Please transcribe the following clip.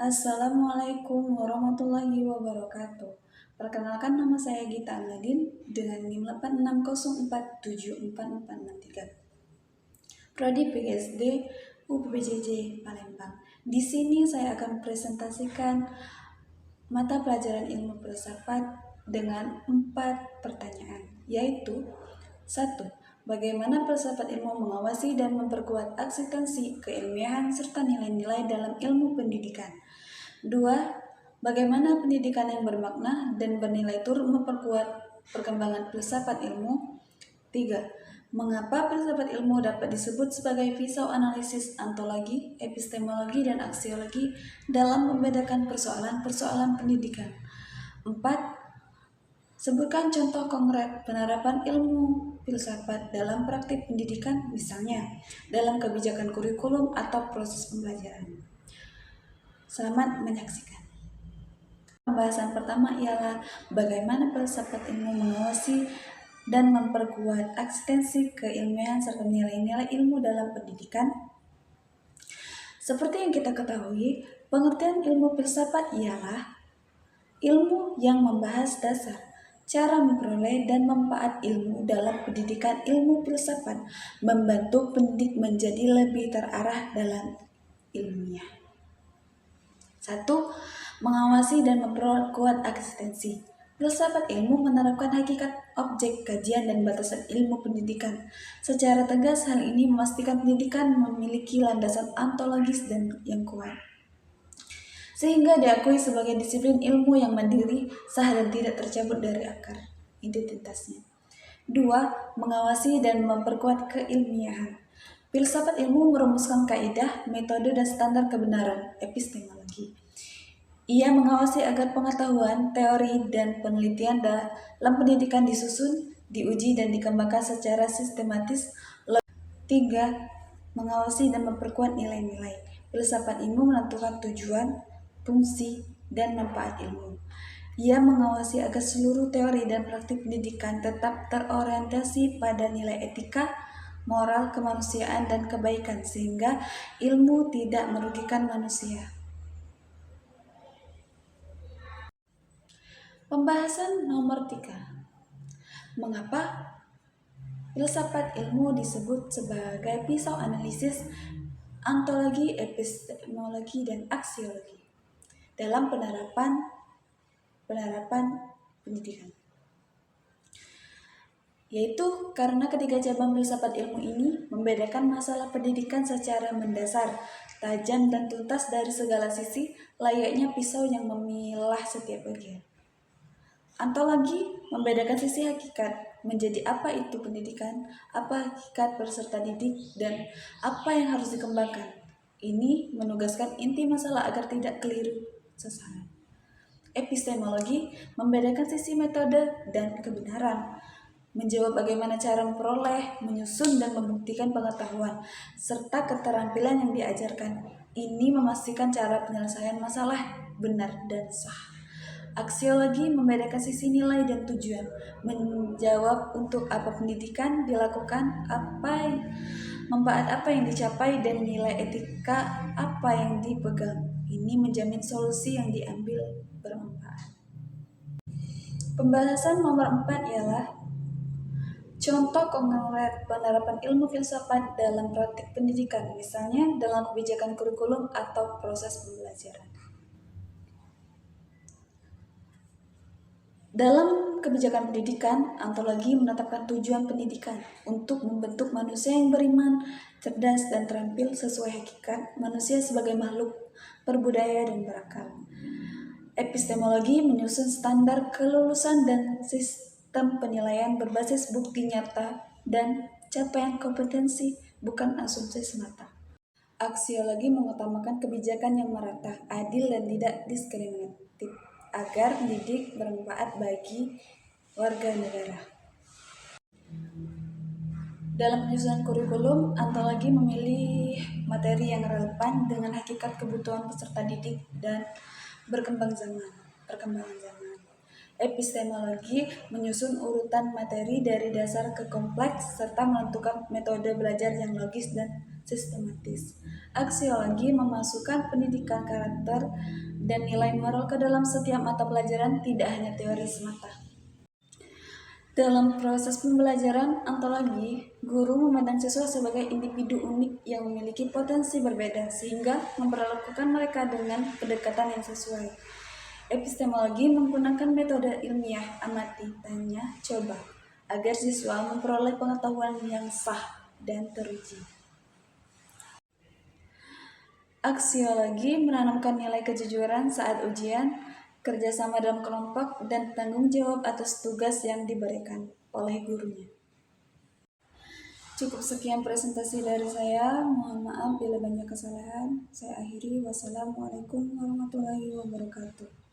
Assalamualaikum warahmatullahi wabarakatuh. Perkenalkan, nama saya Gita Aladin dengan NIM 8604744463. Prodi PGSD UPBJJ Palembang. Di sini saya akan presentasikan mata pelajaran ilmu filsafat dengan 4 pertanyaan, yaitu 1. Bagaimana filsafat ilmu mengawasi dan memperkuat eksistensi keilmiahan serta nilai-nilai dalam ilmu pendidikan? 2. Bagaimana pendidikan yang bermakna dan bernilai turut memperkuat perkembangan filsafat ilmu? 3. Mengapa filsafat ilmu dapat disebut sebagai pisau analisis ontologi, epistemologi, dan aksiologi dalam membedakan persoalan-persoalan pendidikan? 4. Sebutkan contoh konkret penerapan ilmu filsafat dalam praktik pendidikan, misalnya dalam kebijakan kurikulum atau proses pembelajaran. Selamat menyaksikan. Pembahasan pertama ialah bagaimana filsafat ilmu mengawasi dan memperkuat eksistensi keilmiahan serta nilai-nilai ilmu dalam pendidikan. Seperti yang kita ketahui, pengertian ilmu filsafat ialah ilmu yang membahas dasar, cara memperoleh dan manfaat ilmu dalam pendidikan. Ilmu filsafat membantu pendidik menjadi lebih terarah dalam ilmunya. 1. Mengawasi dan memperkuat eksistensi. Filsafat ilmu menerapkan hakikat, objek kajian, dan batasan ilmu pendidikan. Secara tegas, hal ini memastikan pendidikan memiliki landasan ontologis dan yang kuat, sehingga diakui sebagai disiplin ilmu yang mandiri, sah, dan tidak tercabut dari akar identitasnya. 2. Mengawasi dan memperkuat keilmiahan. Filsafat ilmu merumuskan kaidah, metode, dan standar kebenaran epistemologi. Ia mengawasi agar pengetahuan, teori, dan penelitian dalam pendidikan disusun, diuji, dan dikembangkan secara sistematis. 3. Mengawasi dan memperkuat nilai-nilai. Filsafat ilmu menentukan tujuan, fungsi, dan manfaat ilmu. Ia mengawasi agar seluruh teori dan praktik pendidikan tetap terorientasi pada nilai etika, moral, kemanusiaan, dan kebaikan, sehingga ilmu tidak merugikan manusia. Pembahasan nomor 3. Mengapa filsafat ilmu disebut sebagai pisau analisis, ontologi, epistemologi, dan aksiologi dalam penerapan pendidikan? Yaitu karena ketiga cabang filsafat ilmu ini membedakan masalah pendidikan secara mendasar, tajam, dan tuntas dari segala sisi, layaknya pisau yang memilah setiap bagian. Ontologi membedakan sisi hakikat, menjadi apa itu pendidikan, apa hakikat peserta didik, dan apa yang harus dikembangkan. Ini menugaskan inti masalah agar tidak keliru sasaran. Epistemologi membedakan sisi metode dan kebenaran, menjawab bagaimana cara memperoleh, menyusun, dan membuktikan pengetahuan, serta keterampilan yang diajarkan. Ini memastikan cara penyelesaian masalah benar dan sah. Aksiologi membedakan sisi nilai dan tujuan, menjawab untuk apa pendidikan dilakukan, manfaat apa yang dicapai, dan nilai etika apa yang dipegang. Ini menjamin solusi yang diambil bermanfaat. Pembahasan nomor 4 ialah contoh konkret penerapan ilmu filsafat dalam praktik pendidikan, misalnya dalam kebijakan kurikulum atau proses pembelajaran. Dalam kebijakan pendidikan, ontologi menetapkan tujuan pendidikan untuk membentuk manusia yang beriman, cerdas, dan terampil sesuai hakikat manusia sebagai makhluk berbudaya dan berakal. Epistemologi menyusun standar kelulusan dan sistem penilaian berbasis bukti nyata dan capaian kompetensi, bukan asumsi semata. Aksiologi mengutamakan kebijakan yang merata, adil, dan tidak diskriminatif agar pendidik bermanfaat bagi warga negara. Dalam penyusunan kurikulum, ontologi memilih materi yang relevan dengan hakikat kebutuhan peserta didik dan perkembangan zaman. Epistemologi menyusun urutan materi dari dasar ke kompleks serta menentukan metode belajar yang logis dan sistematis. Aksiologi memasukkan pendidikan karakter dan nilai moral ke dalam setiap mata pelajaran, tidak hanya teori semata. Dalam proses pembelajaran ontologi, guru memandang siswa sebagai individu unik yang memiliki potensi berbeda, sehingga memperlakukan mereka dengan pendekatan yang sesuai. Epistemologi menggunakan metode ilmiah amati, tanya, coba, agar siswa memperoleh pengetahuan yang sah dan teruji. Aksiologi menanamkan nilai kejujuran saat ujian, kerjasama dalam kelompok, dan tanggung jawab atas tugas yang diberikan oleh gurunya. Cukup sekian presentasi dari saya. Mohon maaf bila banyak kesalahan. Saya akhiri. Wassalamualaikum warahmatullahi wabarakatuh.